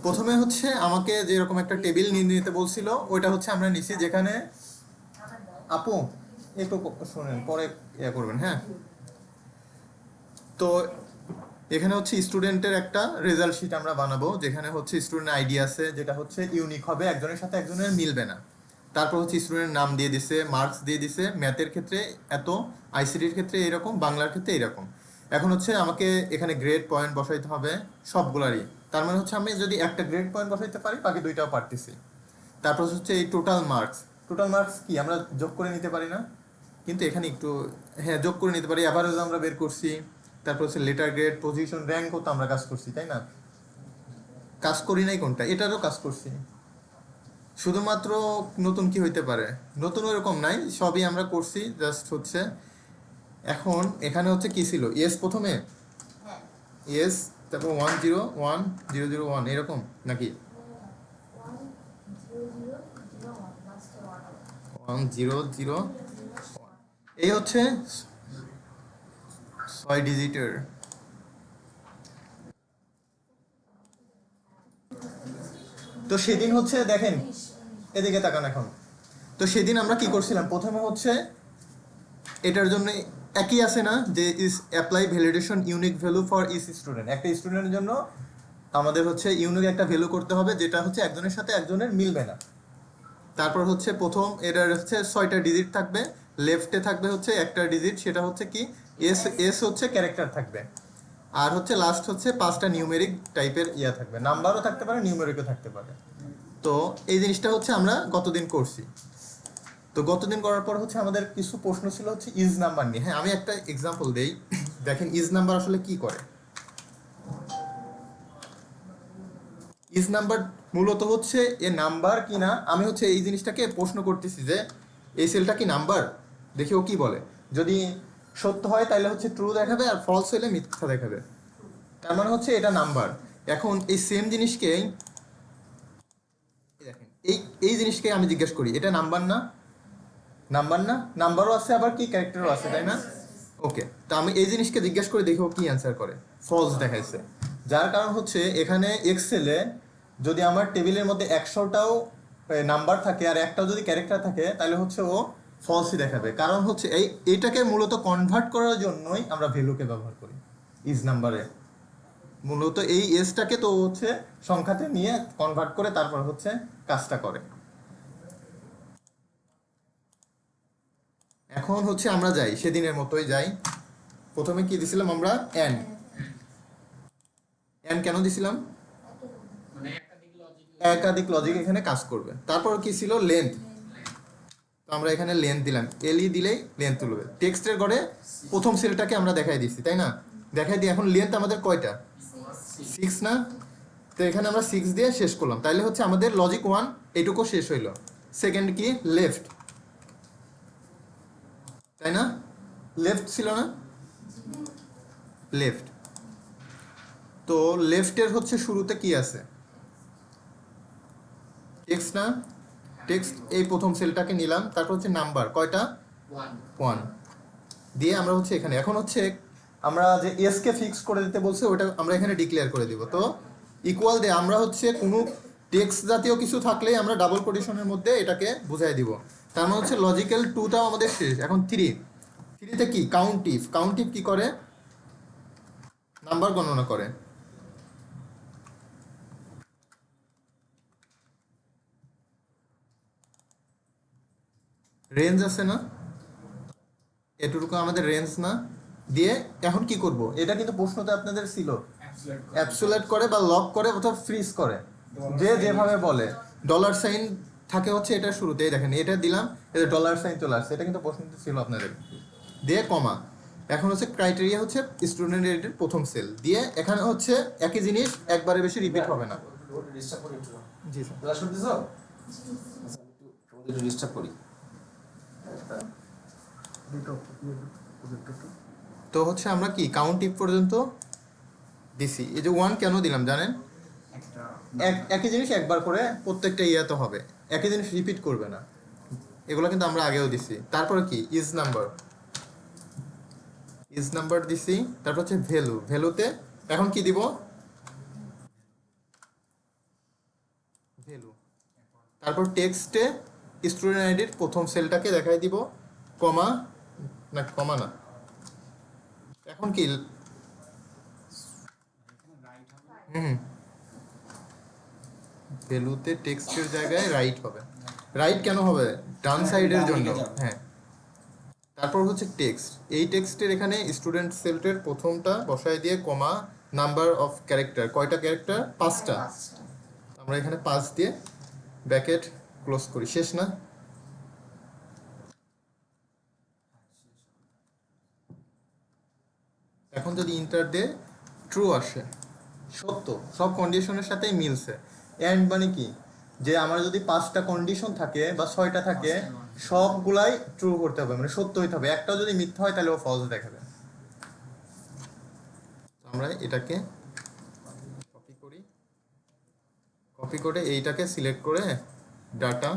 প্রথমে হচ্ছে আমাকে যেরকম একটা টেবিল নিয়ে নিতে বলছিল, ওইটা হচ্ছে আমরা নিছি, যেখানে আপু একটু শোনেন, পরে ইয়ে করবেন, হ্যাঁ। তো এখানে হচ্ছে স্টুডেন্টের একটা রেজাল্ট শিট আমরা বানাবো, যেখানে হচ্ছে স্টুডেন্ট আইডি আছে, যেটা হচ্ছে ইউনিক হবে, একজনের সাথে একজনের মিলবে না। তারপর হচ্ছে স্টুডেন্টের নাম দিয়ে দিছে, মার্কস দিয়ে দিছে, ম্যাথের ক্ষেত্রে এত, আইসিটির ক্ষেত্রে এরকম, বাংলার ক্ষেত্রে এরকম। এখন হচ্ছে আমাকে এখানে গ্রেড পয়েন্ট বসাইতে হবে সবগুলারই। তার মানে হচ্ছে আমি যদি একটা গ্রেড পয়েন্ট বসাইতে পারি, বাকি দুইটাও পারতেছি। তারপর হচ্ছে এই টোটাল মার্কস। টোটাল মার্কস কি আমরা যোগ করে নিতে পারি না? কিন্তু এখানে একটু, হ্যাঁ, যোগ করে নিতে পারি। অ্যাভারেজ আমরা বের করছি। তারপর হচ্ছে লেটার গ্রেড, পজিশন, র্যাঙ্কও তো আমরা কাজ করছি, তাই না? কাজ করি নাই কোনটা? এটারও কাজ করছি। শুধুমাত্র নতুন কি হইতে পারে? নতুন ওরকম নাই, সবই আমরা করছি, জাস্ট হচ্ছে এখন এখানে হচ্ছে কি ছিল, ইয়েস প্রথমে, ইয়েস, তারপর 1 0 1 0 0 1 এরকম নাকি? 1 0 0 এই হচ্ছে 6 ডিজিটের। তো সেদিন হচ্ছে দেখেন, এদিকে তাকান এখন। তো সেদিন আমরা কি করছিলাম, প্রথমে হচ্ছে এটার জন্য একই আছে না, যে is apply validation unique value for each student. একটা স্টুডেন্টের জন্য আমাদের হচ্ছে ইউনিক একটা ভ্যালু করতে হবে, যেটা হচ্ছে একজনের সাথে একজনের মিলবে না। তারপর হচ্ছে প্রথম এটার হচ্ছে 6টা ডিজিট থাকবে, লেফটে থাকবে হচ্ছে একটা ডিজিট, সেটা হচ্ছে কি এস, এস হচ্ছে ক্যারেক্টার থাকবে। আর হচ্ছে লাস্ট হচ্ছে 5টা নিউমেরিক টাইপের ইয়া থাকবে, নাম্বারও থাকতে পারে, নিউমেরিকও থাকতে পারে। তো এই জিনিসটা হচ্ছে আমরা গতদিন করছি। তো গতদিন করার পর হচ্ছে আমাদের কিছু প্রশ্ন ছিল হচ্ছে ইজ নাম্বার নিয়ে। হ্যাঁ, আমি একটা এক্সাম্পল দেই, দেখেন ইজ নাম্বার আসলে কি করে। ইজ নাম্বার মূলত হচ্ছে এ নাম্বার কি না, আমি হচ্ছে এই জিনিসটাকে প্রশ্ন করতেছি যে এই সেলটা কি নাম্বার, দেখি ও কি বলে। যদি সত্য হয় তাহলে হচ্ছে ট্রু দেখাবে, আর ফলস হলে মিথ্যা দেখাবে। তার মানে হচ্ছে এটা নাম্বার। এখন এই সেম জিনিসকে দেখেন, এই এই জিনিসকে আমি জিজ্ঞেস করি, এটা নাম্বার না? নাম্বার না, নাম্বারও আছে আবার কি ক্যারেক্টারও আছে, তাই না? ওকে, তো আমি এই জিনিসকে জিজ্ঞেস করে দেখি ও কি অ্যান্সার করে। ফলস দেখাইছে। যার কারণ হচ্ছে এখানে এক্সেলে যদি আমার টেবিলের মধ্যে 100টাও নাম্বার থাকে আর একটাও যদি ক্যারেক্টার থাকে, তাহলে হচ্ছে ও ফলসই দেখাবে। কারণ হচ্ছে এইটাকে মূলত কনভার্ট করার জন্যই আমরা ভ্যালুকে ব্যবহার করি ইজ নাম্বারে। মূলত এই এসটাকে তো হচ্ছে সংখ্যাতে নিয়ে কনভার্ট করে তারপর হচ্ছে কাজটা করে। এখন হচ্ছে আমরা যাই, সেদিনের মতোই যাই। প্রথমে কি দিছিলাম আমরা? এন। এন কেন দিছিলাম? একাধিক লজিক এখানে কাজ করবে। তারপর কি ছিল? লেন্থ। তো আমরা এখানে লেন্থ দিলাম, এলই দিলেই লেন্থ তুলবে। টেক্সটের ঘরে প্রথম সেলটাকে আমরা দেখাই দিচ্ছি, তাই না? দেখাই দিই। এখন লেন্থ আমাদের কয়টা? 6 না? তো এখানে আমরা 6 দিয়ে শেষ করলাম, তাইলে হচ্ছে আমাদের লজিক 1 এইটুকু শেষ হইলো। সেকেন্ড কি? লেফট, তাই না? লেফট ছিল না? লেফট। তো লেফটের হচ্ছে শুরুতে কি আছে? টেক্সট না? টেক্সট, এই প্রথম সেলটাকে নিলাম, তারপর হচ্ছে নাম্বার কয়টা? 1 দিয়ে আমরা হচ্ছে এখানে, এখন হচ্ছে আমরা যে এস কে ফিক্স করে দিতে বলছে ওটা আমরা এখানে ডিক্লেয়ার করে দিব। তো ইকুয়াল দিয়ে আমরা হচ্ছে কোনো টেক্সট জাতীয় কিছু থাকলেই আমরা ডাবল কোটেশনের মধ্যে এটাকে বুঝাই দিব। তার মানে হচ্ছে লজিক্যাল 2টাও আমাদের শেষ। এখন 3তে কি? কাউন্টিভ। কাউন্টিভ কি করে? নাম্বার গণনা করে। রেঞ্জ আছে না? এটুকু আমাদের রেঞ্জ না? দিয়ে এখন কি করব, এটা কিন্তু প্রশ্নতে আপনাদের ছিল, অ্যাবসোলেট করে বা লক করে অথবা ফ্রিজ করে, যে যেভাবে বলে। ডলার সাইন থাকে হচ্ছে এটা শুরুতেই, দেখেন এটা দিলাম, এটা ডলার সাইন চলে আসছে, এটা কিন্তু প্রশ্নতে ছিল আপনাদের। দিয়ে কমা। এখন হচ্ছে ক্রাইটেরিয়া হচ্ছে স্টুডেন্ট রেটের প্রথম সেল দিয়ে, এখানে হচ্ছে একই জিনিস একবারে বেশি রিপিট হবে না। জি স্যার। ক্লাস করতেছো? একটু ডিস্টার্ব করি। তো হচ্ছে আমরা কি কাউন্টিভ পর্যন্ত দিছি। এই যে 1 কেন দিলাম জানেন? একই জিনিস একবার করে প্রত্যেকটা ইয়াতে হবে, একই জিনিস রিপিট করবে না। এগুলো কিন্তু আমরা আগেও দিছি। তারপরে কি? Is number. ইজ নাম্বার দিছি। তারপর হচ্ছে ভ্যালু। ভ্যালুতে এখন কি দিব? ভ্যালু। তারপর টেক্সটে স্টুডেন্ট আইডির প্রথম সেলটাকে দেখাই দিব, কমা না কমা না, এখন কি হুম ভ্যালুতে টেক্সটের জায়গায় রাইট হবে। রাইট কেন হবে? ডান সাইডের জন্য। হ্যাঁ, তারপর হচ্ছে টেক্সট, এই টেক্সটের এখানে স্টুডেন্ট সেলটের প্রথমটা বসায় দিয়ে কমা, নাম্বার অফ ক্যারেক্টার, কয়টা ক্যারেক্টার? 5টা। আমরা এখানে 5 দিয়ে ব্র্যাকেট ক্লোজ করি, শেষ না? এখন যদি ইন্টার দিয়ে ট্রু আসে, সত্য, সব কন্ডিশনের সাথেই মিলছে। এন্ড মানে কি, যে আমার যদি 5টা কন্ডিশন থাকে বা 6টা থাকে, সবগুলাই ট্রু করতে হবে, মানে সত্য হইতে হবে। একটাও যদি মিথ্যা হয় তাহলে ও ফলস দেখাবে। আমরা এটাকে কপি করি, কপি করে এইটাকে সিলেক্ট করে ডাটা,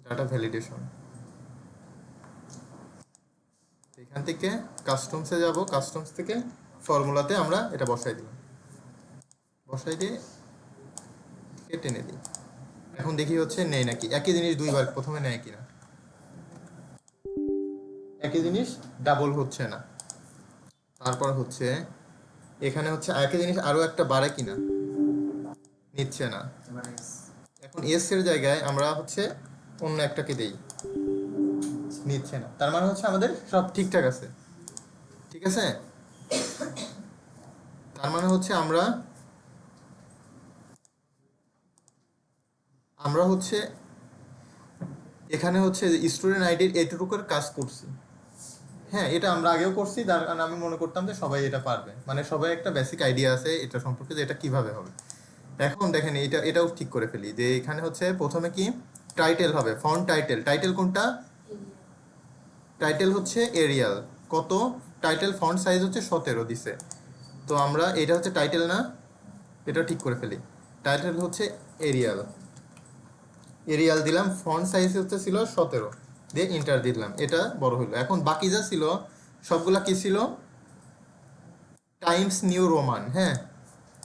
ডাটা ভ্যালিডেশন, এখান থেকে কাস্টমসে যাব, কাস্টমস থেকে ফর্মুলাতে আমরা এটা বসাই দিলাম, বসাই দিয়ে টেনে দিই। এখন দেখি হচ্ছে নেই নাকি, একই জিনিস দুইবার প্রথমে নেয় কিনা, একই জিনিস ডাবল হচ্ছে না। তারপর হচ্ছে এখানে হচ্ছে একই জিনিস আরো একটা বাড়ে কিনা, নিচ্ছে না। এখন এস এর জায়গায় আমরা হচ্ছে অন্য একটাকে দেই, নিচ্ছে না। তার মানে হচ্ছে আমাদের সব ঠিকঠাক আছে, ঠিক আছে। তার মানে হচ্ছে আমরা আমরা হচ্ছে এখানে হচ্ছে স্টুডেন্ট আইডির এটুকুর কাজ করছি। হ্যাঁ, এটা আমরা আগেও করছি, তার কারণে আমি মনে করতাম যে সবাই এটা পারবে, মানে সবাই একটা বেসিক আইডিয়া আছে এটা সম্পর্কে যে এটা কিভাবে হবে। এখন দেখেন এটাও ঠিক করে ফেলি, যে এখানে হচ্ছে প্রথমে কি টাইটেল হবে, ফন্ট টাইটেল। টাইটেল কোনটা? টাইটেল হচ্ছে এরিয়াল। কত? টাইটেল ফন্ট সাইজ হচ্ছে 17 দিছে। তো আমরা এটা হচ্ছে টাইটেল না, এটা ঠিক করে ফেলি। টাইটেল হচ্ছে এরিয়াল, এরিয়াল দিলাম, ফন্ট সাইজ হচ্ছে ছিল 17, দিয়ে ইন্টার দিলাম, এটা বড় হলো। এখন বাকি যা ছিল সবগুলা কি ছিল? Times new Roman. হ্যাঁ,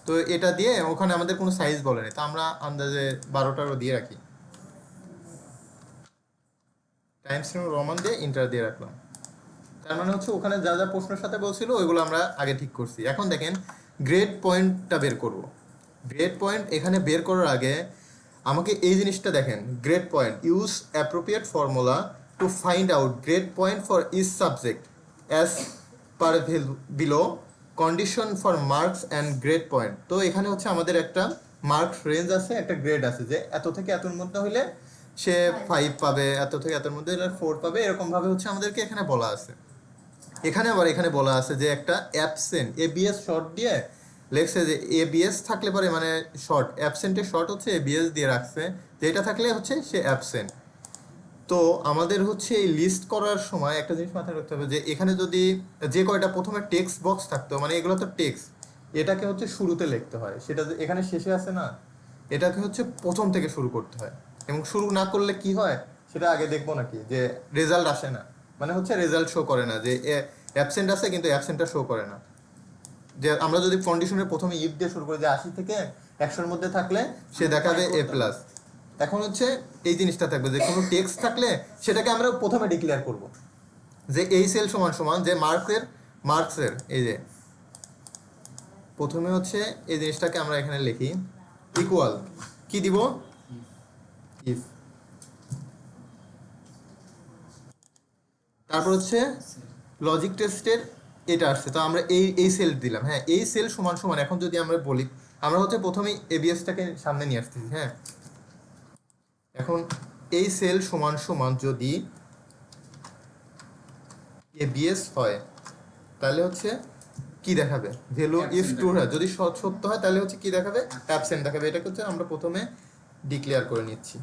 তো এটা দিয়ে ওখানে আমাদের কোনো সাইজ বলেনি, তো আমরা আন্দাজে 12টারও দিয়ে রাখি, টাইমস নিউ রোমান দিয়ে ইন্টার দিয়ে রাখলাম। তার মানে হচ্ছে ওখানে যা যা প্রশ্নের সাথে বলছিল ওইগুলো আমরা আগে ঠিক করছি। এখন দেখেন গ্রেড পয়েন্টটা বের করব। গ্রেড পয়েন্ট এখানে বের করার আগে আমাকে এই জিনিসটা দেখেন, grade point, use appropriate formula to find out grade point for each subject as per below condition for marks and grade point. তো এখানে হচ্ছে আমাদের একটা মার্কস রেঞ্জ আছে, একটা গ্রেড আছে, যে এত থেকে এতর মধ্যে হইলে সে 5 পাবে, এত থেকে এতর মধ্যে হলে 4 পাবে, এরকমভাবে হচ্ছে আমাদেরকে এখানে বলা আছে। এখানে আবার এখানে বলা আছে যে একটা অ্যাবসেন্ট, এবিএস শর্ট দিয়ে লেখছে, যে এবিএস থাকলে পরে মানে শর্ট, অ্যাবসেন্টের শর্ট হচ্ছে এবিএস দিয়ে রাখছে, যে এটা থাকলে হচ্ছে সে অ্যাবসেন্ট। তো আমাদের হচ্ছে এই লিস্ট করার সময় একটা জিনিস মাথায় রাখতে হবে, যে এখানে যদি যে কয়টা প্রথমে টেক্সট বক্স থাকতো, মানে এগুলো তো টেক্সট, এটাকে হচ্ছে শুরুতে লিখতে হয়, সেটা যে এখানে শেষে আছে না, এটাকে হচ্ছে প্রথম থেকে শুরু করতে হয়। এবং শুরু না করলে কি হয় সেটা আগে দেখবো নাকি, যে রেজাল্ট আসে না, মানে হচ্ছে রেজাল্ট শো করে না, যে অ্যাবসেন্ট আছে কিন্তু অ্যাবসেন্টটা শো করে না। যে আমরা যদি কন্ডিশনের প্রথমে ইফ দিয়ে শুরু করি, যে 80 থেকে 100-র মধ্যে থাকলে সে দেখাবে এ প্লাস। এখন হচ্ছে এই জিনিসটা থাকবে, যে কোনো টেক্সট থাকলে সেটাকে আমরা প্রথমে ডিক্লেয়ার করব, যে এই সেল সমান সমান যে মার্কসের এই যে প্রথমে হচ্ছে এই জিনিসটাকে আমরা এখানে লিখি ইকুয়াল, কি দিব? ইফ। তারপর হচ্ছে লজিক টেস্টের এটা আসছে, তো আমরা এই সেল দিলাম। হ্যাঁ, এই সেল সমান সমান, এখন যদি আমরা বলি, আমরা হচ্ছে প্রথমেই এবিএসটাকে সামনে নিয়ে আসতেছি। হ্যাঁ, এখন এই সেল সমান সমান যদি এবিএস হয় তাহলে হচ্ছে কি দেখাবে? ভ্যালু ইফ ট্রু হয়, যদি সত্য হয় তাহলে হচ্ছে কি দেখাবে? অ্যাবসেন্ট দেখাবে। এটাকে হচ্ছে আমরা প্রথমে ডিক্লেয়ার করে নিচ্ছি।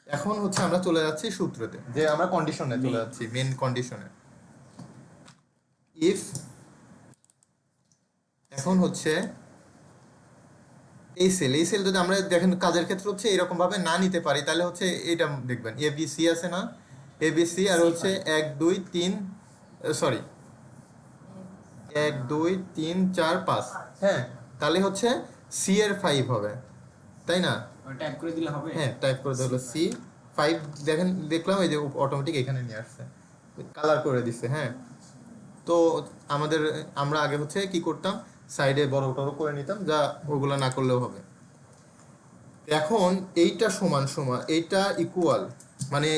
এখন হচ্ছে আমরা চলে যাচ্ছি সূত্রতে, যে আমরা কন্ডিশনে চলে যাচ্ছি, মেন কন্ডিশনে। ইফ এখন হচ্ছে এই সেল যদি আমরা দেখেন কাজের ক্ষেত্রে হচ্ছে এরকম ভাবে না নিতে পারি, তাহলে হচ্ছে এটা দেখবেন এবিসি আছে না, এবিসি আর হচ্ছে 1 2 3, সরি 1 2 3 4 5। হ্যাঁ, তাহলে হচ্ছে সি এর 5 হবে, তাই না? টাইপ করে দিলে হবে। হ্যাঁ, টাইপ করে দিলে সি 5। দেখেন, দেখলাম এই যে অটোমেটিক এখানে নিয়ে আসছে, কালার করে দিছে। হ্যাঁ, তো আমাদের আমরা আগে হচ্ছে কি করতাম, সাইডে বড় বড় করে নিতাম, যা ওগুলো না করলেও হবে। এখন এইটা সমান সমান, এইটা ইকুয়াল, মানে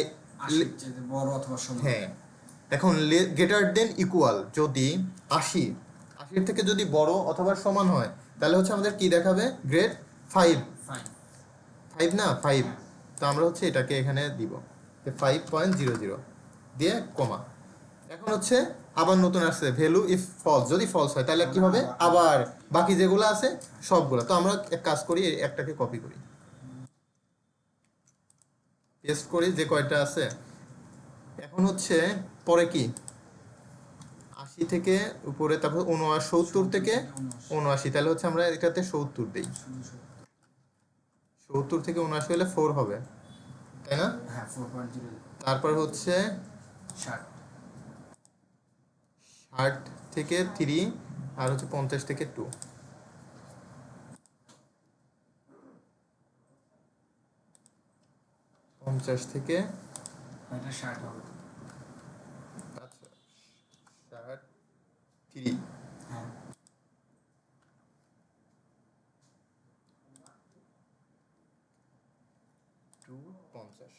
80 চেয়ে বড় অথবা সমান। হ্যাঁ, এখন গ্রেটার দেন ইকুয়াল যদি 80, 80 থেকে যদি বড় অথবা সমান হয়, তাহলে হচ্ছে আমাদের কি দেখাবে, গ্রেড 5। 5 না 5, তো আমরা হচ্ছে এটাকে এখানে দিব 5.00 দিয়ে কমা। এখন হচ্ছে আবার নতুন আসছে ভ্যালু ইফ ফলস, যদি ফলস হয় তাহলে কি হবে, আবার বাকি যেগুলো আছে সবগুলো। তো আমরা এক কাজ করি, এই একটাকে কপি করি, পেস্ট করি যে কয়টা আছে। এখন হচ্ছে পরে কি 80 থেকে উপরে, তারপর 70 থেকে 79, তাহলে হচ্ছে আমরা এটাতে 70 দেই। 70 থেকে 79 হলে 4 হবে, তাই না? হ্যাঁ 4.0। তারপর হচ্ছে 60 থেকে 3, আর হচ্ছে 50 থেকে 2। 50 থেকে এটা 60 হবে। আচ্ছা 3, হ্যাঁ 2, 50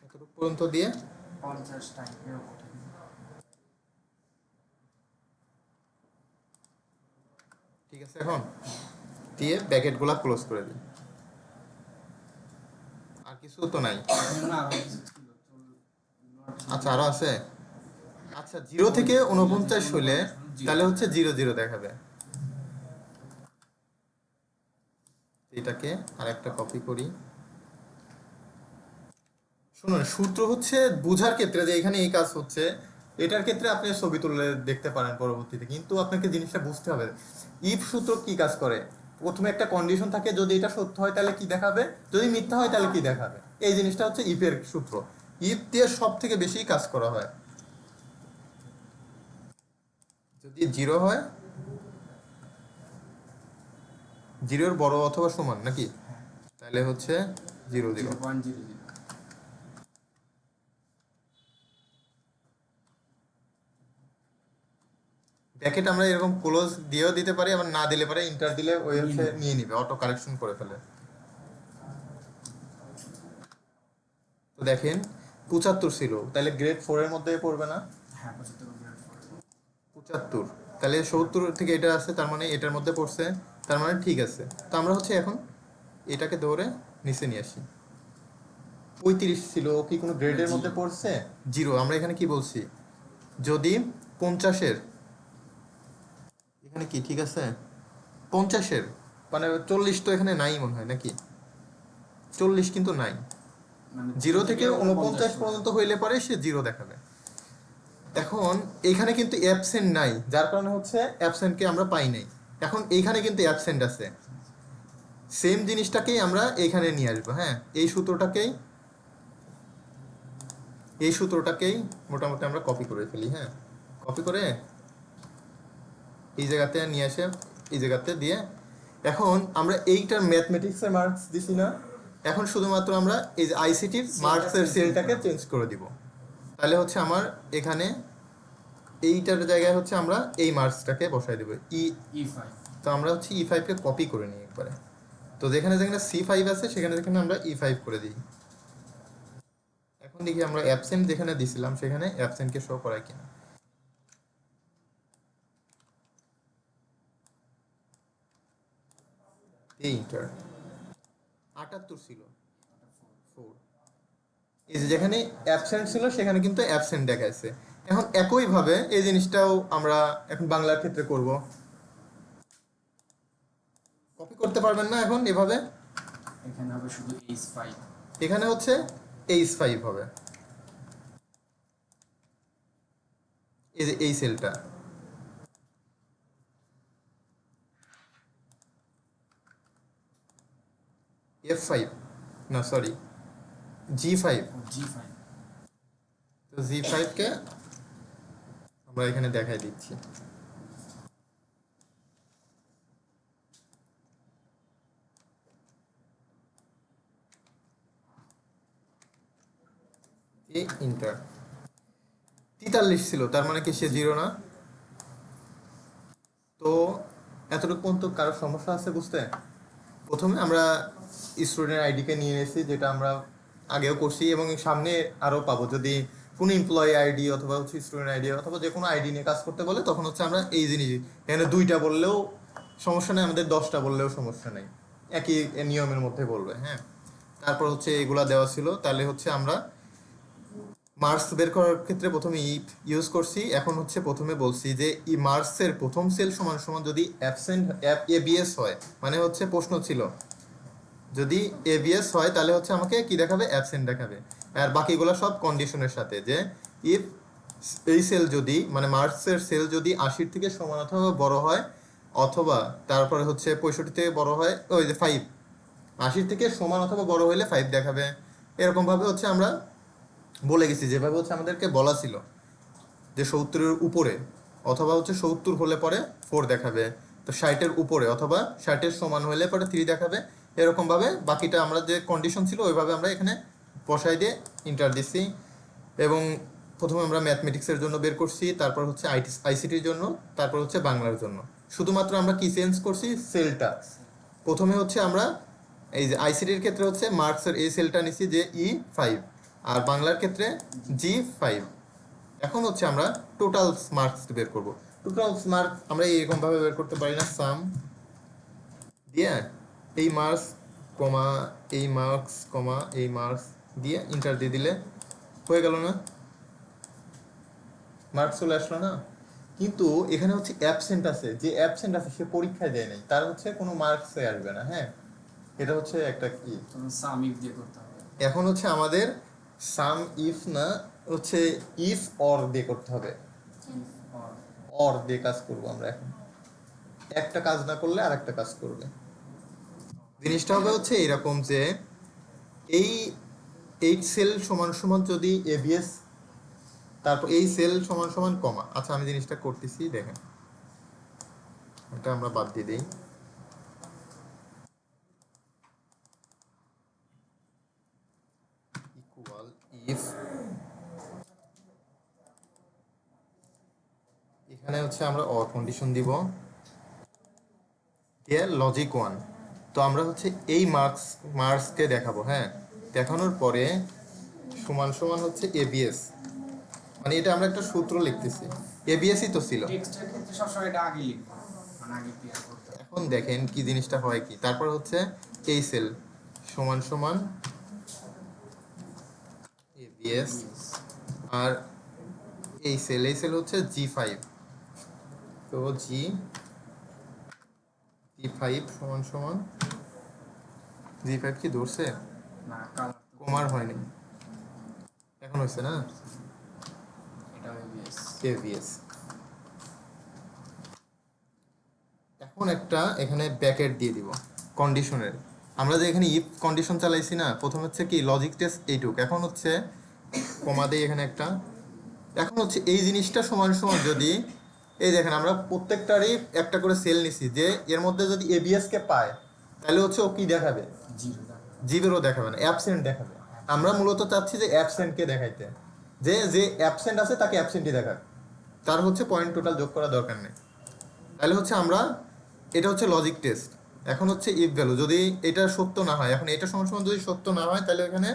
এতটুকু পর্যন্ত দিয়ে 50 টাইপের ওঠে। ঠিক আছে। এখন দিয়ে ব্র্যাকেটগুলো ক্লোজ করে দিই, আর কিছু তো নাই। না আরো কিছু ছিল। আচ্ছা আরো আছে। আচ্ছা 0 থেকে 49 হলে তাহলে হচ্ছে 00 দেখাবে। এটাকে আরেকটা কপি করি। শুনুন, সূত্র হচ্ছে বোঝার ক্ষেত্রে যে এখানে এই কাজ হচ্ছে, এটার ক্ষেত্রে আপনি ছবি তুলে দেখতে পারেন পরবর্তীতে, কিন্তু আপনাকে জিনিসটা বুঝতে হবে ইফ সূত্র কি কাজ করে। প্রথমে একটা কন্ডিশন থাকে, যদি এটা সত্য হয় তাহলে কি দেখাবে, যদি মিথ্যা হয় তাহলে কি দেখাবে। এই জিনিসটা হচ্ছে ইফের সূত্র। ইফ দিয়ে সব থেকে বেশি কাজ করা হয়। যদি 0 হয়, 0 বড় অথবা সমান নাকি, তাহলে হচ্ছে 0 0। 0.00। ব্র্যাকেট আমরা এরকম ক্লোজ দিয়েও দিতে পারি, আবার না দিলে পারে ইন্টার দিলে ওই হচ্ছে নিয়ে নিবে, অটো কারেকশন করে ফেলে। তো দেখেন 75 ছিল, তাহলে গ্রেড 4 এর মধ্যে পড়বে না? হ্যাঁ 75 গ্রেড 4। 75, তাহলে 70 থেকে এটা আছে, তার মানে এটার মধ্যে পড়ছে, তার মানে ঠিক আছে। তো আমরা হচ্ছে এখন এটাকে ধরে নিচে নিয়ে আসি। 35 ছিল, ও কি কোনো গ্রেডের মধ্যে পড়ছে? 0। আমরা এখানে কি বলছি, যদি 50-এর, এখানে কি ঠিক আছে 50-এর, মানে 40 তো এখানে নাই মনে হয় নাকি, 40 কিন্তু নাই। মানে 0 থেকে 49 পর্যন্ত হইলে পরে সে 0 দেখাবে। এখন এখানে কিন্তু অ্যাবসেন্ট নাই, যার কারণে হচ্ছে অ্যাবসেন্টকে আমরা পাই নাই। এখন এইখানে কিন্তু অ্যাবসেন্ট আছে, সেম জিনিসটাকেই আমরা এইখানে নিয়ে আসবো। হ্যাঁ, এই সূত্রটাকেই মোটামুটি আমরা কপি করে ফেলি। হ্যাঁ, কপি করে এই জায়গাতে নিয়ে আসে, এই জায়গাতে দিয়ে, এখন আমরা এইটার ম্যাথমেটিক্সের মার্কস দিছি না, এখন শুধুমাত্র আমরা এই যে আইসিটির মার্কসের সেলটাকে চেঞ্জ করে দিব। তাহলে হচ্ছে আমার এখানে এইটার জায়গায় হচ্ছে আমরা এই মার্কসটাকে বসাই দেবো E5। তো আমরা হচ্ছে E5 কে কপি করে নিই একবারে। তো যেখানে যেখানে C5 আছে সেখানে যেখানে আমরা E5 করে দিই। এখন দেখি আমরা অ্যাবসেন্ট যেখানে দিছিলাম সেখানে অ্যাবসেন্টকে শো করায় কিনা। এই ইন্টার 78 ছিল, 4। এই যে যেখানে অ্যাবসেন্ট ছিল সেখানে কিন্তু অ্যাবসেন্ট দেখাইছে। এখন একইভাবে এই জিনিসটাও আমরা এখন বাংলার ক্ষেত্রে করব। কপি করতে পারবেন না এখন এভাবে, এখানে হবে শুধু H5। এখানে হচ্ছে H5 হবে, এই যে এই সেলটা। F5, না সরি G5। G5। তো G5 কে আমরা এখানে দেখাই দিচ্ছি। এ ইন্টার 43 ছিল, তার মানে কি সে জিরো না? তো এতটুকু পর্যন্ত কারো সমস্যা আছে বুঝতে? প্রথমে আমরা স্টুডেন্ট আইডিকে নিয়ে এসেছি, যেটা আমরা আগেও করছি এবং সামনে আরও পাবো। যদি কোনো এমপ্লয়ি আইডি অথবা হচ্ছে স্টুডেন্ট আইডি অথবা যে কোনো আইডি নিয়ে কাজ করতে বলে, তখন হচ্ছে আমরা এই জিনিস, এখানে 2টা বললেও সমস্যা নেই, আমাদের 10টা বললেও সমস্যা নেই, একই নিয়মের মধ্যে বলবে। হ্যাঁ, তারপর হচ্ছে এগুলা দেওয়া ছিল। তাহলে হচ্ছে আমরা মার্কস বের করার ক্ষেত্রে প্রথমে ইফ ইউজ করছি। এখন হচ্ছে প্রথমে বলছি যে ই মার্কসের প্রথম সেল সমান সমান যদি অ্যাবসেন্ট এবিএস হয়, মানে হচ্ছে প্রশ্ন ছিল যদি এবিএস হয় তাহলে হচ্ছে আমাকে কি দেখাবে, অ্যাবসেন্ট দেখাবে। আর বাকিগুলো সব কন্ডিশনের সাথে, যে ইফ এই সেল যদি মানে মার্কসের সেল যদি 80 থেকে সমান অথবা বড় হয়, অথবা তারপরে হচ্ছে 65 থেকে বড় হয়, ওই যে 5, 80 থেকে সমান অথবা বড় হইলে 5 দেখাবে। এরকমভাবে হচ্ছে আমরা বলে গেছি, যেভাবে হচ্ছে আমাদেরকে বলা ছিল যে 70-এর উপরে অথবা হচ্ছে 70 হলে পরে 4 দেখাবে, তো 60-এর উপরে অথবা 60-এর সমান হলে পরে 3 দেখাবে। এরকমভাবে বাকিটা আমরা যে কন্ডিশন ছিল ওইভাবে আমরা এখানে বসাই দিয়ে ইন্টার দিচ্ছি। এবং প্রথমে আমরা ম্যাথমেটিক্সের জন্য বের করছি, তারপর হচ্ছে আইসিটির জন্য, তারপর হচ্ছে বাংলার জন্য। শুধুমাত্র আমরা কি চেঞ্জ করছি, সেলটা। প্রথমে হচ্ছে আমরা এই যে আইসিটির ক্ষেত্রে হচ্ছে মার্কসের এই সেলটা নিছি যে E5, আর বাংলার ক্ষেত্রে G5। এখন হচ্ছে আমরা টোটাল মার্কস বের করব। টোটাল মার্কস আমরা এরকম ভাবে বের করতে পারি না, সাম দিয়ে এই মার্কস কমা এই মার্কস কমা এই মার্কস দিয়ে ইন্টার দিয়ে দিলে হয়ে গেল না? মার্কস চলে আসলো না? কিন্তু এখানে হচ্ছে অ্যাবসেন্ট আছে, যে অ্যাবসেন্ট আছে সে পরীক্ষায় দেয় নাই, তার হচ্ছে কোনো মার্কসে আসবে না। হ্যাঁ, এটা হচ্ছে একটা কি, তখন সাম ইফ দিয়ে করতে হবে। এখন হচ্ছে আমাদের সাম ইফ না, হচ্ছে ইফ অর দিয়ে করতে হবে। ইফ অর অর দিয়ে কাজ করবো আমরা এখন। একটা কাজ না করলে আর একটা কাজ করবে। জিনিসটা হবে হচ্ছে এরকম যে এই 8 সেল সমান সমান যদি এবিএস, তারপর এই সেল সমান সমান কমা। আচ্ছা, আমি জিনিসটা করতেছি, দেখেন এটা আমরা বাদ দিয়ে দিই। ইকুয়াল ইফ, এখানে হচ্ছে আমরা অর কন্ডিশন দিব দিয়ে লজিক 1। তো আমরা হচ্ছে এই মার্কসকে দেখাবো। হ্যাঁ, দেখানোর পরে সমান সমান হচ্ছে এবিএস, মানে এটা আমরা একটা সূত্র লিখতেছি, এবিএসই তো ছিল। টেক্সটের ক্ষেত্রে সবসময় এটা আগে লিখবো, মানে আগে ক্লিয়ার করতে হবে। এখন দেখেন কি জিনিসটা হয় কি, তারপর হচ্ছে এই সেল সমান সমান এবিএস, আর এই সেল হচ্ছে G5। তো G5 সমান সমান G5 কি ধরছে, না কালার কমার হয়নি, এখন হয়েছে না, এটা এবিএস। এবিএস। এখন একটা এখানে ব্র্যাকেট দিয়ে দিব কন্ডিশনের। আমরা যে এখানে ইফ কন্ডিশন চালাইছি না, প্রথম হচ্ছে কি লজিক টেস্ট এইটুক, এখন হচ্ছে কমা দেই এখানে একটা। এখন হচ্ছে এই জিনিসটা সমান সমান যদি, এই দেখেন আমরা প্রত্যেকটারই একটা করে সেল নিছি, যে এর মধ্যে যদি এবিএস কে পায় তাহলে হচ্ছে ও কি দেখাবে, জিরো জিরো দেখাবে না, অ্যাবসেন্ট দেখাবে। আমরা মূলত চাচ্ছি যে অ্যাবসেন্টকে দেখাইতে, যে যে অ্যাবসেন্ট আছে তাকে অ্যাবসেন্টই দেখাক, তার হচ্ছে পয়েন্ট টোটাল যোগ করা দরকার নেই। তাহলে হচ্ছে আমরা, এটা হচ্ছে লজিক টেস্ট। এখন হচ্ছে ইফ ভ্যালু যদি এটা সত্য না হয়, এখন এটা সমান সমান যদি সত্য না হয় তাহলে এখানে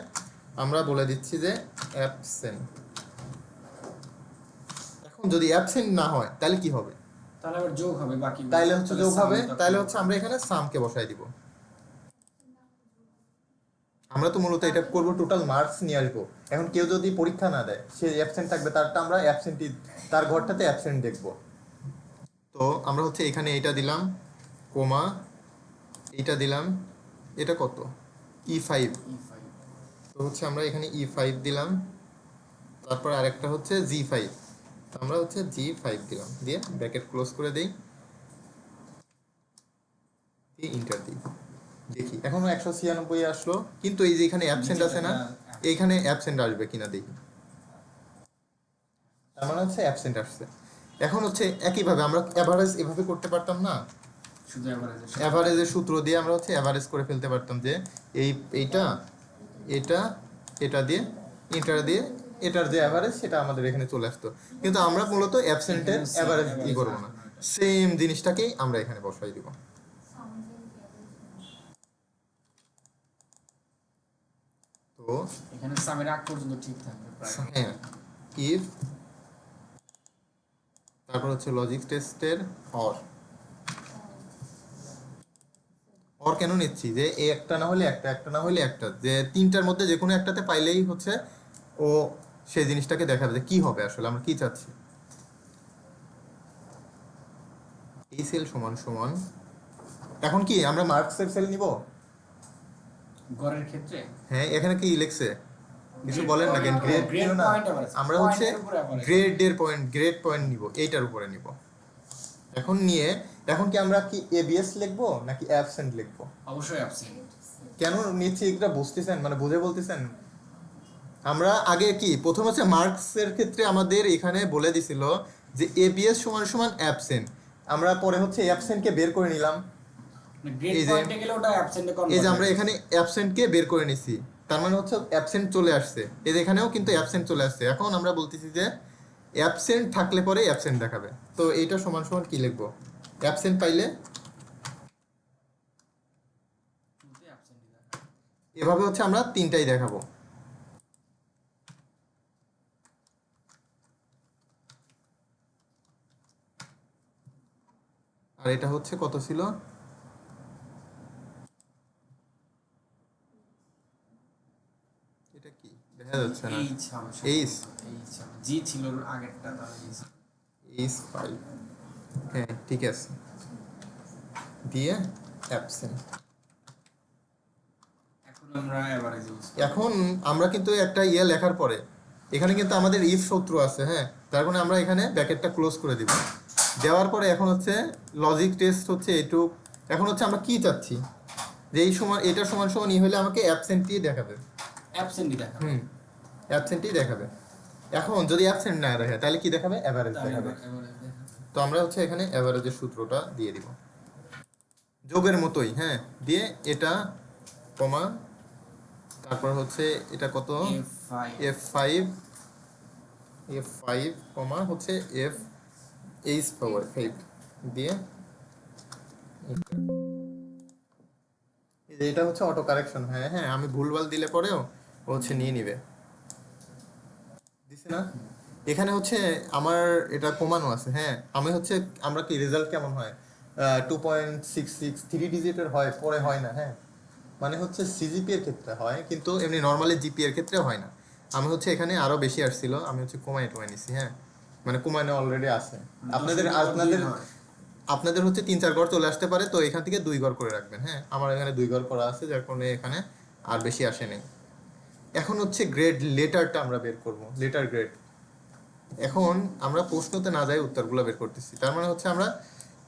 আমরা বলে দিচ্ছি যে অ্যাবসেন্ট। এখন যদি অ্যাবসেন্ট না হয় তাহলে কি হবে, তাহলে আবার যোগ হবে বাকি, তাহলে হচ্ছে যোগ হবে, তাহলে হচ্ছে আমরা এখানে সামকে বসাই দিব। আমরা তো মূলত এটা করব টোটাল মার্কস নিয়ে আসবো। এখন কেউ যদি পরীক্ষা না দেয়, সে অ্যাবসেন্ট থাকবে, তারটা আমরা অ্যাবসেন্টই, তার ঘরটাতে অ্যাবসেন্ট দেখব। তো আমরা হচ্ছে এখানে এটা দিলাম কোমা, এইটা দিলাম, এটা কত E5। E5 তো হচ্ছে আমরা এখানে E5 দিলাম, তারপর আরেকটা হচ্ছে G5, আমরা হচ্ছে G5 দিলাম, দিয়ে ব্র্যাকেট ক্লোজ করে দেই, দিয়ে ইন্টার দিই। দেখি এখনো 196 আসলো, কিন্তু এই যে এখানে অ্যাবসেন্ট আছে না, এইখানে অ্যাবসেন্ট আসবে কিনা দেখি। তার মানে হচ্ছে অ্যাবসেন্ট আসছে। এখন হচ্ছে একইভাবে আমরা অ্যাভারেজ এভাবে করতে পারতাম না, শুধু এভারেজ। অ্যাভারেজের সূত্র দিয়ে আমরা হচ্ছে অ্যাভারেজ করে ফেলতে পারতাম, যে এইটা এটা এটা দিয়ে ইন্টার দিয়ে এটার যে অ্যাভারেজ সেটা আমাদের এখানে চলে আসতো, কিন্তু আমরা মূলত অ্যাবসেন্টের অ্যাভারেজ ই করবো না, সেম জিনিসটাকেই আমরা এখানে বসাই দিব। তো এখানে সামের আগ পর্যন্ত ঠিক থাকবে প্রায়। হ্যাঁ, ইফ, তারপর হচ্ছে লজিক টেস্টের অর। অর কেন নিচ্ছি, যে এই একটা না হলে একটা, একটা না হলে একটা, যে তিনটার মধ্যে যে কোনো একটাতে পাইলেই হচ্ছে ও সেই জিনিসটাকে দেখাবে যে কি হবে, আসলে আমরা কি চাচ্ছি। এই সেল সমান সমান, এখন কি আমরা মার্কসের সেল নিব? গড়ের ক্ষেত্রে হ্যাঁ, এখানে কি লিখছে কিছু বলেন না কেন? গ্রেড Grade না, point average, আমরা point হচ্ছে এর উপরে average। গ্রেড পয়েন্ট নিব, এইটার উপরে নিব। এখন নিয়ে, এখন কি আমরা কি এবিএস লিখবো নাকি অ্যাবসেন্ট লিখবো? অবশ্যই অ্যাবসেন্ট। কেন নিচ্ছি এটা বুঝতেছেন, মানে বুঝে বলতেছেন? আমরা আগে কি প্রথম হচ্ছে মার্কসের ক্ষেত্রে আমাদের এখানে বলে দিছিল যে এবিএস সমান সমান অ্যাবসেন্ট, আমরা পরে হচ্ছে অ্যাবসেন্টকে বের করে নিলাম। গ্রেড এই যে- পয়েন্টে গেলে ওটা অ্যাবসেন্টে এই কনভার্ট যে আমরা এখানে অ্যাবসেন্টকে বের করে নিছি, তার মানে হচ্ছে অ্যাবসেন্ট চলে আসছে, এই যে এখানেও কিন্তু অ্যাবসেন্ট চলে আসছে। এখন আমরা বলতেছি যে অ্যাবসেন্ট থাকলে পরে অ্যাবসেন্ট দেখাবে, তো এইটা সমান সমান কি লিখবো? অ্যাবসেন্ট পাইলে এভাবে হচ্ছে আমরা তিনটাই দেখাবো। আর এটা হচ্ছে কত ছিল? এটা কি দেখা যাচ্ছে না? এইচ হবে এইচ, এইচ হবে, জি ছিল আগেরটা, তাহলে এইচ। এইচ 5, হ্যাঁ ঠিক আছে, দিয়ে অ্যাবসেন্ট। এখন আমরা এভারেজ ইউজ এখন আমরা কিন্তু একটা ইয়ে লেখার পরে এখানে কিন্তু আমাদের ইফ শত্রু আছে, হ্যাঁ, তার মানে আমরা এখানে ব্র্যাকেটটা ক্লোজ করে দিব। দেওয়ার পরে এখন হচ্ছে লজিক টেস্ট হচ্ছে এইটুক। এখন হচ্ছে আমরা কি চাচ্ছি, যে এই সমান এটা সমান সমান ই হলে আমাকে অ্যাবসেন্টই দেখাবে। অ্যাবসেন্টই দেখা অ্যাবসেন্টই দেখাবে। এখন যদি অ্যাবসেন্ট না দেখে তাহলে কি দেখাবে? অ্যাভারেজ দেখাবে। তো আমরা হচ্ছে এখানে অ্যাভারেজের সূত্রটা দিয়ে দিব যোগের মতোই, হ্যাঁ, দিয়ে এটা কমা, তারপর হচ্ছে এটা কত, F5 F5 কমা হচ্ছে F H পাওয়ার 5 দিয়ে এই যে এটা হচ্ছে অটো কারেকশন। হ্যাঁ হ্যাঁ, আমি ভুলভাল দিলে পরেও ও হচ্ছে নিয়ে নিবে, দিছে না? এখানে হচ্ছে আমার এটা কমানো আছে, হ্যাঁ, আমি হচ্ছে আমরা কি রেজাল্ট কেমন হয় 2.66 3 ডিজিটের হয়, পরে হয় না, হ্যাঁ, মানে হচ্ছে সিজিপি এর ক্ষেত্রে হয়, কিন্তু এমনি নর্মালি জিপি এর ক্ষেত্রে হয় না। আমি হচ্ছে এখানে আরো বেশি আসছিল, আমি হচ্ছে কমাই নিছি, হ্যাঁ, মানে কমানো অলরেডি আছে। আপনাদের আপনাদের আপনাদের হচ্ছে 3-4 ঘর চলে আসতে পারে, তো এখান থেকে 2 ঘর করে রাখবেন, হ্যাঁ, আমার এখানে 2 ঘর করা আছে, যার কারণে এখানে আর বেশি আসে নাই। এখন হচ্ছে গ্রেড লেটারটা আমরা বের করব, লেটার গ্রেড। এখন আমরা প্রশ্নতে না যাই উত্তরগুলো বের করতেছি, তার মানে হচ্ছে আমরা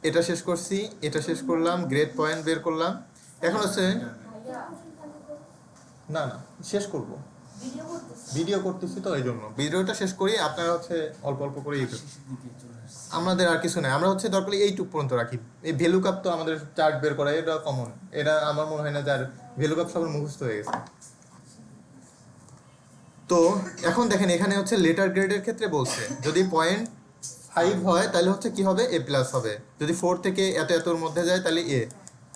এটা শেষ করছি, এটা শেষ করলাম, গ্রেড পয়েন্ট বের করলাম। এখন হচ্ছে না না শেষ করব, ভিডিও করতেছি তো এই জন্য ভিডিওটা শেষ করি, আপনারা হচ্ছে অল্প অল্প করে ইয়ে করুন। আমাদের আর কিছু নাই, আমরা হচ্ছে দরকার এইটুক পর্যন্ত রাখি। এই ভ্যালু কাপ তো আমাদের চার্ট বের করা এটা কমন, এটা আমার মনে হয় না যার ভ্যালু কাপ সবার মুখস্থ হয়ে গেছে। তো এখন দেখেন এখানে হচ্ছে লেটার গ্রেডের ক্ষেত্রে বলছে যদি 0.5 হয় তাহলে হচ্ছে কি হবে, এ প্লাস হবে, যদি 4 থেকে এত এতর মধ্যে যায় তাহলে এ।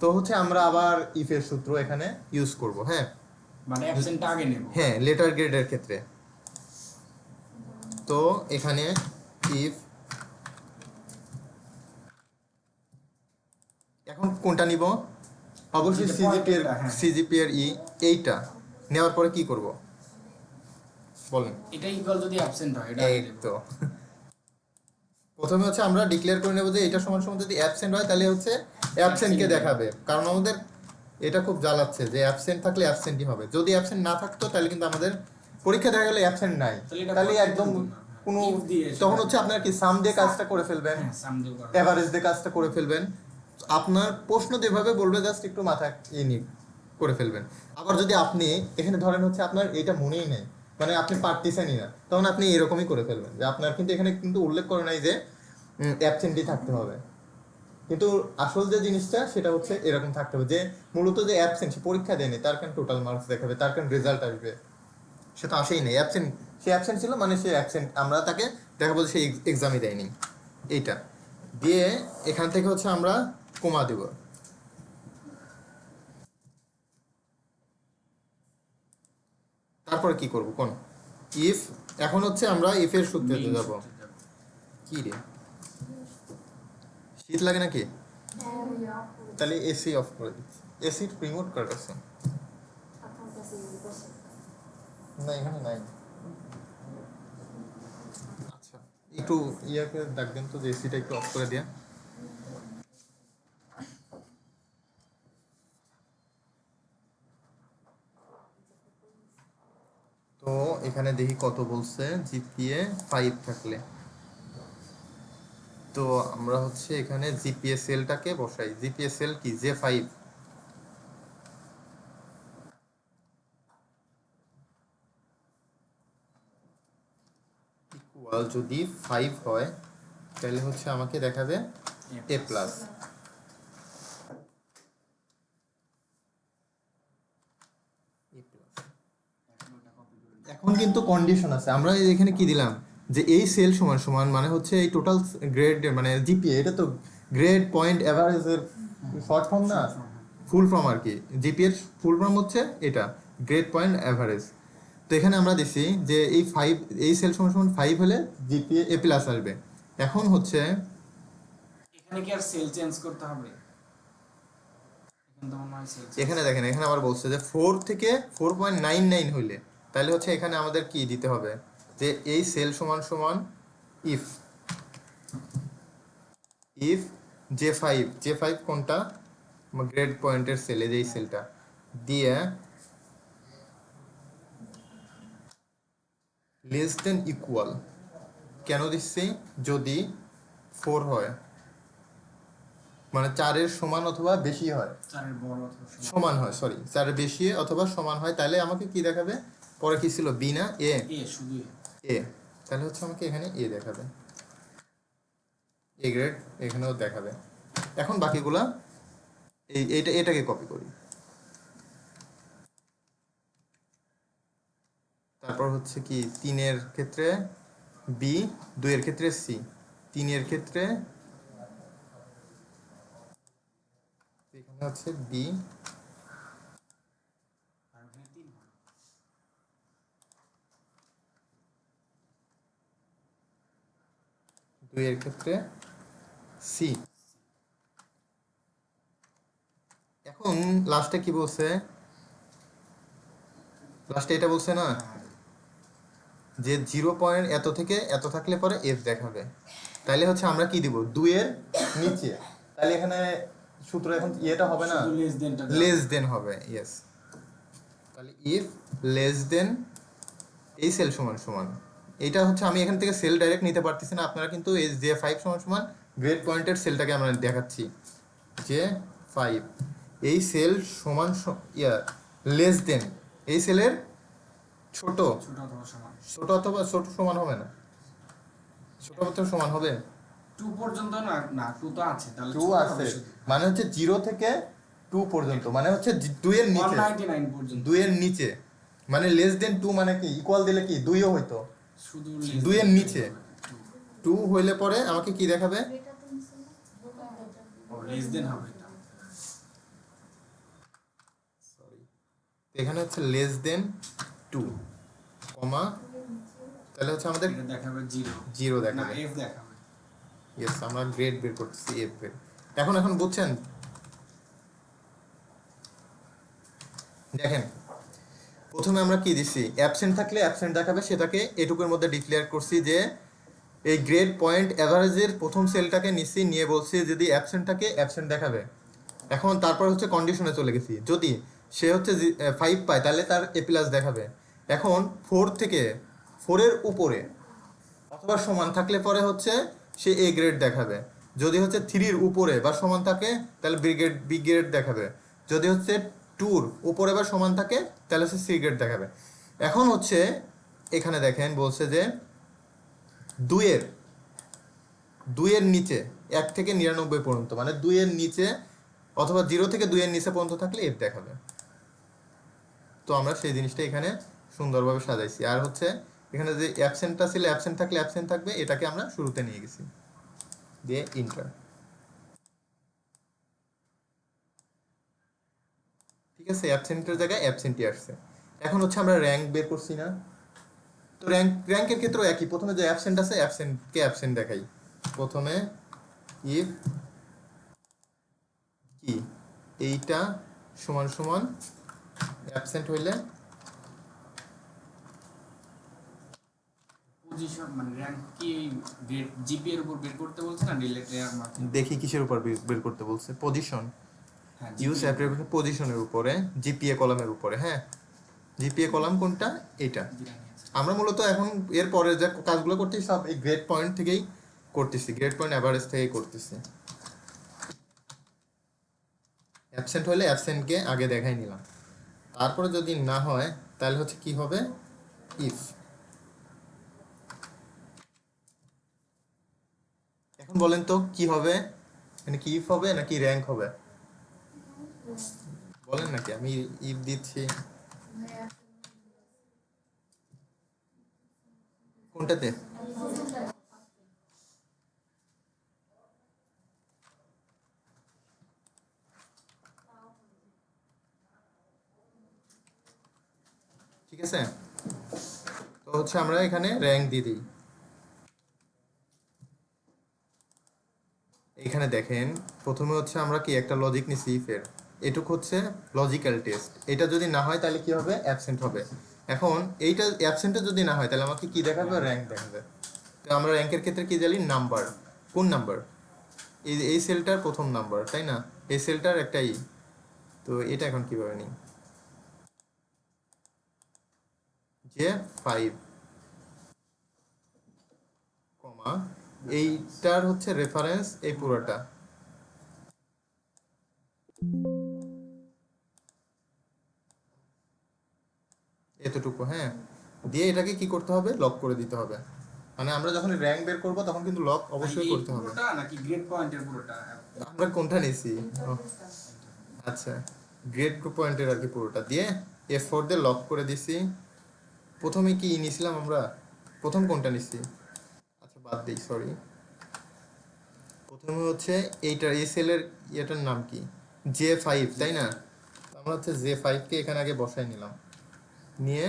তো হচ্ছে আমরা আবার ইফের সূত্র এখানে ইউজ করব, হ্যাঁ, মানে অ্যাবসেন্টটা আগে নেব। হ্যাঁ, লেটার গ্রেডের ক্ষেত্রে। তো এখানে ইফ, এখন কোনটা নিব? অবশ্যই যেটা সিজিপি এর, পয়েন্টটা, হ্যাঁ। সিজিপি এর এইটা নেওয়ার পরে কি করব বলেন? এটা ইকুয়াল যদি অ্যাবসেন্ট হয় এটা এই আগে দেব। তো প্রথমে হচ্ছে আমরা ডিক্লেয়ার করে নেব যে এটা সমান সমান যদি অ্যাবসেন্ট হয় তাহলে হচ্ছে অ্যাবসেন্টকে দেখাবে, কারণ আমাদের এটা খুব জ্বালাচ্ছে যে অ্যাবসেন্ট থাকলে অ্যাবসেন্টই হবে। যদি অ্যাবসেন্ট না থাকতো তাহলে কিন্তু আমাদের পরীক্ষা দেখা গেলে অ্যাবসেন্ট নাই, তাহলে একদম কোনো, তখন হচ্ছে আপনার কি সাম দিয়ে কাজটা করে ফেলবেন, হ্যাঁ সাম দিয়ে করা। এভারেজ দিয়ে কাজটা করে ফেলবেন, আপনার প্রশ্ন যেভাবে বলবে জাস্ট একটু মাথায় নিয়ে করে ফেলবেন। আবার যদি আপনি এখানে ধরেন হচ্ছে আপনার এটা মনেই নেই, মানে আপনি পারতেছেনই না, তখন আপনি এরকমই করে ফেলবেন যে আপনার কিন্তু এখানে কিন্তু উল্লেখ করে নাই যে অ্যাবসেন্টই থাকতে হবে, কিন্তু আসল যে জিনিসটা সেটা হচ্ছে এরকম থাকতে হবে যে মূলত যে অ্যাবসেন্ট, সে পরীক্ষা দেয়নি, তার কেন টোটাল মার্কস দেখাবে, তার কেন রেজাল্ট আসবে, সে তো আসেই নেই, অ্যাবসেন্ট সে অ্যাবসেন্ট ছিল মানে সে অ্যাবসেন্ট, আমরা তাকে দেখাবো যে সে এক্সামই দেয়নি। এইটা দিয়ে এখান থেকে হচ্ছে আমরা কমা দেব। তারপরে কি করব কোন ইফ, এখন হচ্ছে আমরা ইফ এর সূত্রেতে মেইন যাব। সূত্রে যাবো। কি রে, শীত লাগে নাকি? তাহলে এসি অফ করে দিচ্ছি। এসি রিমোট কার কাছে? না এখানে নাই। আচ্ছা একটু ইয়াকে ডাকবেন তো যে এসিটা একটু অফ করে দিয়ে। তো এখানে দেখি কত বলছে, জিপিএ 5 থাকলে। তো আমরা হচ্ছে এখানে জিপিএ সেলটাকে বসাই। জিপিএ সেল কি J5, ইকুয়াল যদি 5 হয় তাহলে হচ্ছে আমাকে দেখাবে এ প্লাস। এখন কিন্তু কন্ডিশন আছে, আমরা এখানে কি দিলাম যে এই সেল সমান সমান মানে হচ্ছে এই টোটাল গ্রেড মানে জিপিএ, এটা তো গ্রেড পয়েন্ট এভারেজের শর্ট ফর্ম না, ফুল ফর্ম আর কি। জিপিএ এর ফুল ফর্ম হচ্ছে এটা, গ্রেড পয়েন্ট এভারেজ। তো এখানে আমরা দিছি যে এই 5, এই সেল সমান সমান 5 হলে জিপিএ এ প্লাস আসবে। এখন হচ্ছে এখানে কি আর সেল চেঞ্জ করতে হবে? এখানে তো মনে হয় সেল এখানে দেখেন, এখানে আবার বলছে যে 4 থেকে 4.99 হইলে তাহলে হচ্ছে এখানে আমাদের কি দিতে হবে যে এই সেল সমান সমান ইফ ইফ J5 কোনটা, গ্রেড পয়েন্টের সেলে যেই সেলটা দিয়ে লেস দেন ইকুয়াল। কেন দিচ্ছি? যদি 4 হয় মানে 4-এর সমান অথবা বেশি হয়, 4-এর বড় অথবা সমান হয়, সরি 4-এর বেশি অথবা সমান হয়, তাহলে আমাকে কি দেখাবে? পরে কি ছিল, বি না এ? শুধু এ, তাহলে হচ্ছে আমাকে এখানে এ দেখাবে, এ গ্রেড এখানেও দেখাবে। এখন বাকিগুলা এটাকে কপি করি। তারপর হচ্ছে কি 3-এর ক্ষেত্রে বি, 2-এর ক্ষেত্রে সি, 3-এর ক্ষেত্রে এখানে হচ্ছে বি, আর ওখানে 3 হয়। 2-এর ক্ষেত্রে সি। এখন লাস্টে কি বলছে? লাস্টে এটা বলছে না যে 0 পয়েন্ট এত থেকে এত থাকলে পরে এফ দেখাবে। তাহলে হচ্ছে আমরা কি দিব, 2-এর নিচে। তাহলে এখানে সূত্র এখন এটা হবে না, শুধু লেস দেনটা লেস দেন হবে, ইয়েস। তাহলে ইফ লেস দেন এই সেল সমান সমান, এটা হচ্ছে আমি এখান থেকে সেল ডাইরেক্ট নিতে পারতেছি না, আপনারা কিন্তু এই J5 সমান সমান গ্রেড পয়েন্টের সেলটাকে আমরা দেখাচ্ছি। J5 এই সেল সমান লেস দেন এই সেলের ছোট, ছোট অথবা সমান। ছোট অথবা ছোট সমান হবে না, ছোট অথবা সমান হবে 2 পর্যন্ত না, না 2 তো আছে, তাহলে 2 ছোট আছে, হবে শুধু। মানে হচ্ছে 0 থেকে 2 পর্যন্ত, মানে হচ্ছে 2-এর নিচে, 199 পর্যন্ত। 2-এর নিচে মানে লেস দেন 2 মানে কি ইকুয়াল দিলে কি 2ও হইতো, শুধু 2-এর নিচে 2 হইলে পরে আমাকে কি দেখাবে? লেস দেন হবে এটা। সরি, এখানে হচ্ছে লেস দেন 2 কমা, তাহলে হচ্ছে আমাদের এটা দেখাবে 0 0 না দেখাবে। f দেখাবে। ইয়েস, আমরা গ্রেড বের করতেছি এফ এর। এখন বুঝছেন? দেখেন প্রথমে আমরা কি দিছি, অ্যাবসেন্ট থাকলে অ্যাবসেন্ট দেখাবে, সেটাকে এটুকুর মধ্যে ডিক্লেয়ার করছি যে এই গ্রেড পয়েন্ট এভারেজের প্রথম সেলটাকে নিচ্ছি, নিয়ে বলছি যদি অ্যাবসেন্ট থাকে অ্যাবসেন্ট দেখাবে। এখন তারপর হচ্ছে কন্ডিশনে চলে গেছি, যদি সে হচ্ছে 5 পায় তাহলে তার এ প্লাস দেখাবে। এখন 4 থেকে 4-এর উপরে অথবা সমান থাকলে পরে হচ্ছে সে এ গ্রেড দেখাবে। যদি হচ্ছে 3-র উপরে বা সমান থাকে তাহলে বি গ্রেড দেখাবে। যদি হচ্ছে 2-র উপরে বা সমান থাকে তাহলে হচ্ছে সি গ্রেড দেখাবে। এখন হচ্ছে এখানে দেখেন বলছে যে 2-এর নিচে 1 থেকে 99 পর্যন্ত, মানে 2-এর নিচে অথবা 0 থেকে 2-এর নিচে পর্যন্ত থাকলে এফ দেখাবে। তো আমরা সেই জিনিসটা এখানে সুন্দরভাবে সাজাইছি। আর হচ্ছে এখানে যে অ্যাবসেন্টটা ছিল, অ্যাবসেন্ট থাকলে অ্যাবসেন্ট থাকবে, এটাকে আমরা শুরুতে নিয়ে গেছি, দিয়ে ইন্টার। ঠিক আছে, অ্যাবসেন্টের জায়গায় অ্যাবসেন্টই আসছে। এখন হচ্ছে আমরা র্যাঙ্ক বের করছি না, তো র্যাঙ্কের ক্ষেত্রেও একই, প্রথমে যে অ্যাবসেন্ট আছে অ্যাবসেন্টকে অ্যাবসেন্ট দেখাই। প্রথমে ইফ কি এইটা সমান সমান অ্যাবসেন্ট হইলে, পজিশন মানে র্যাঙ্ক কি গ্রেড জিপি এর উপর বের করতে বলছে না রিলেটেড মার্কিং? দেখি কিসের উপর বের করতে বলছে, পজিশন, হ্যাঁ ইউজ অ্যাপ্লিকেশন পজিশনের উপরে, জিপিএ কলামের উপরে। হ্যাঁ, জিপিএ কলাম কোনটা, এটা। আমরা মূলত এখন এর পরে যে কাজগুলো করতেছি সব এই গ্রেড পয়েন্ট থেকেই করতেছি, গ্রেড পয়েন্ট অ্যাভারেজ থেকেই করতেছি। অ্যাবসেন্ট হলে অ্যাবসেন্টকে আগে দেখাই নিলাম, তারপরে যদি না হয় তাহলে হচ্ছে কি হবে, ইফ। এখন বলেন তো কি হবে, মানে কি ইফ হবে নাকি র্যাঙ্ক হবে, বলেন নাকি, আমি ইফ দিচ্ছি কোনটাতে, ঠিক আছে। তো হচ্ছে আমরা এখানে র্যাঙ্ক দিয়ে দিই। এখানে দেখেন প্রথমে হচ্ছে আমরা কি একটা লজিক নিছি ইফের, এটুক হচ্ছে লজিক্যাল টেস্ট, এটা যদি না হয় তাহলে কি হবে, অ্যাবসেন্ট হবে। এখন এইটা অ্যাবসেন্টে যদি না হয় তাহলে আমাকে কি দেখাবে, র্যাঙ্ক দেখাবে। তো আমরা র্যাঙ্কের ক্ষেত্রে কি জানি, নাম্বার, কোন নাম্বার, এই সেলটার প্রথম নাম্বার, তাই না, এই সেলটার একটাই। তো এটা এখন কিভাবে নিই, যে 5 কমা এইটার হচ্ছে রেফারেন্স এই পুরোটা, এতটুকু। হ্যাঁ, দিয়ে এটাকে কি করতে হবে, লক করে দিতে হবে। মানে আমরা যখন র্যাঙ্ক বের করব তখন কিন্তু লক অবশ্যই এই করতে হবে। পুরোটা নাকি গ্রেড পয়েন্টের পুরোটা? আমরা কোনটা নিছি, ও, আচ্ছা, গ্রেড পয়েন্টের আর কি পুরোটা দিয়ে F4 দিয়ে লক করে দিছি। প্রথমে কি নিছিলাম আমরা, প্রথম কোনটা নিছি, আচ্ছা বাদ দিই, সরি। প্রথমে হচ্ছে এইটার এই সেলের ইয়েটার নাম কি, J5, তাই না। আমরা হচ্ছে J5 কে এখানে আগে বসাই নিলাম, নিয়ে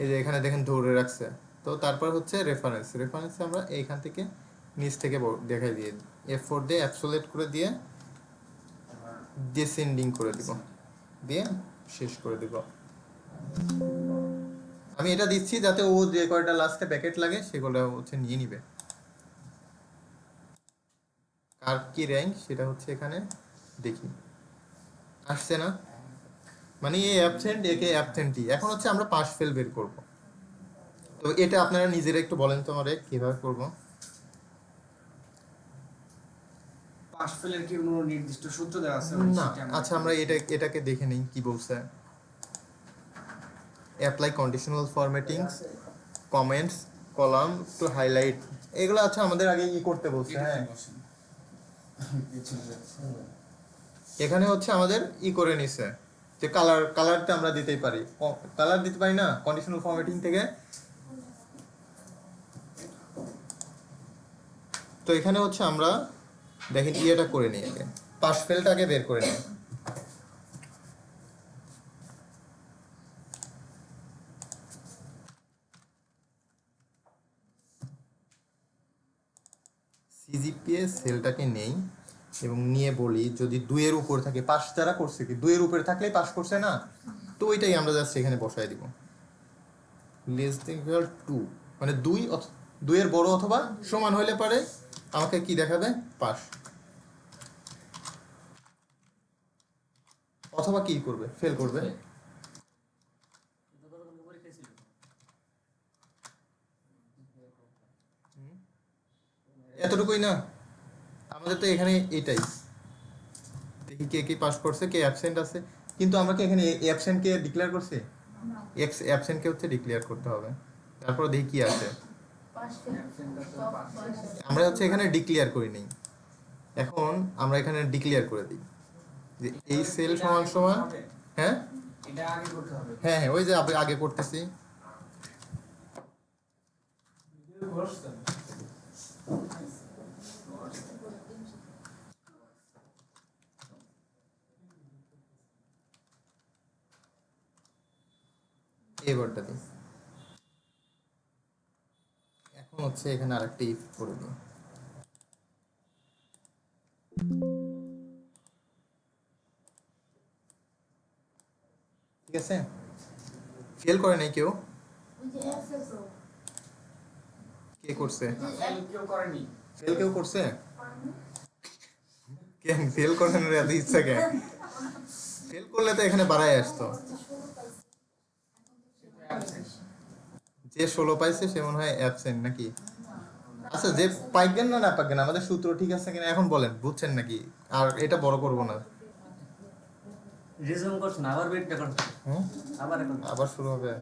এই যে এখানে দেখেন ধরে রাখছে। তো তারপর হচ্ছে রেফারেন্স আমরা এইখান থেকে নিচ থেকে দেখাই দিয়ে F4 দিয়ে অ্যাবসোলেট করে দিয়ে ডিসেন্ডিং করে দিব, দিয়ে শেষ করে দিব। আমি এটা দিচ্ছি যাতে ও যে কয়টা লাস্টে প্যাকেট লাগে সেগুলো হচ্ছে নিয়ে নিবে। কার কি র্যাঙ্ক সেটা হচ্ছে এখানে দেখি, আসছে না, মানে এই অ্যাবসেন্ট, একে অ্যাবসেন্টই। এখন হচ্ছে আমরা পাস ফেল বের করব। তো এটা আপনারা নিজেরা একটু বলেন তো আমারে কিভাবে করব। পাস ফেলের কি কোনো নির্দিষ্ট সূত্র দেওয়া আছে? না, আচ্ছা আমরা এটাকে দেখে নেই কি বলছে। Apply conditional formatting, comments, column to highlight, এগুলো আছে আমাদের আগে করতে বলছে। হ্যাঁ, এখানে হচ্ছে আমাদের করে নিছে যে কালারটা আমরা দিতেই পারি, কালার দিতে পারি না কন্ডিশনাল ফরম্যাটিং থেকে। তো এখানে হচ্ছে আমরা দেখেন ইয়েটা করে নিই, আগে পাস ফেলটাকে বের করে নিই। সিজিপিএ সেলটাকে নেই এবং নিয়ে বলি যদি 2-এর উপর থাকে, পাস যারা করছে কি 2-এর উপরে থাকলেই পাস করছে না, তো ওইটাই আমরা জাস্ট এখানে বসাই দিব। লেস দেন ইকুয়াল টু, মানে 2-এর বড় অথবা সমান হলে পারে আমাকে কি দেখাবে, পাস, অথবা কি করবে, ফেল করবে। এতটুকুই না, আমাদের তো এখানে এটাই দেখি কে কে পাস করছে, কে অ্যাবসেন্ট আছে। কিন্তু আমরা কি এখানে অ্যাবসেন্ট কে ডিক্লেয়ার করছি, অ্যাবসেন্ট কে হচ্ছে ডিক্লেয়ার করতে হবে। তারপর দেখি কি আছে, আমরা হচ্ছে এখানে ডিক্লেয়ার করি নেই। এখন আমরা এখানে ডিক্লেয়ার করে দিই যে এই সেল সমান সমান, হ্যাঁ এটা আগে করতে হবে। হ্যাঁ হ্যাঁ, ওই যে আগে করতেছি। এই ওয়ার্ডটা দিই। এখন হচ্ছে এখানে আরেকটা ইফ করে দিই। ঠিক আছে, ফেল করে নাই কেউ? কে করছে? কেউ করেনি। ফেল কেউ করছে? কেন ফেল করেন রে, এত ইচ্ছা কেন? ফেল করলে তো এখানে বাড়ায় আসতো। যে 16 পাইছে সে মনে হয় অ্যাবসেন্ট নাকি? আচ্ছা, যে পাইবেন না পাইবেন, আমাদের সূত্র ঠিক আছে কিনা এখন বলেন, বুঝছেন নাকি? আর এটা বড় করব না। রিজুম করছেন আবার ওয়েটটা করছেন হুম, আবার এখন আবার শুরু হবে।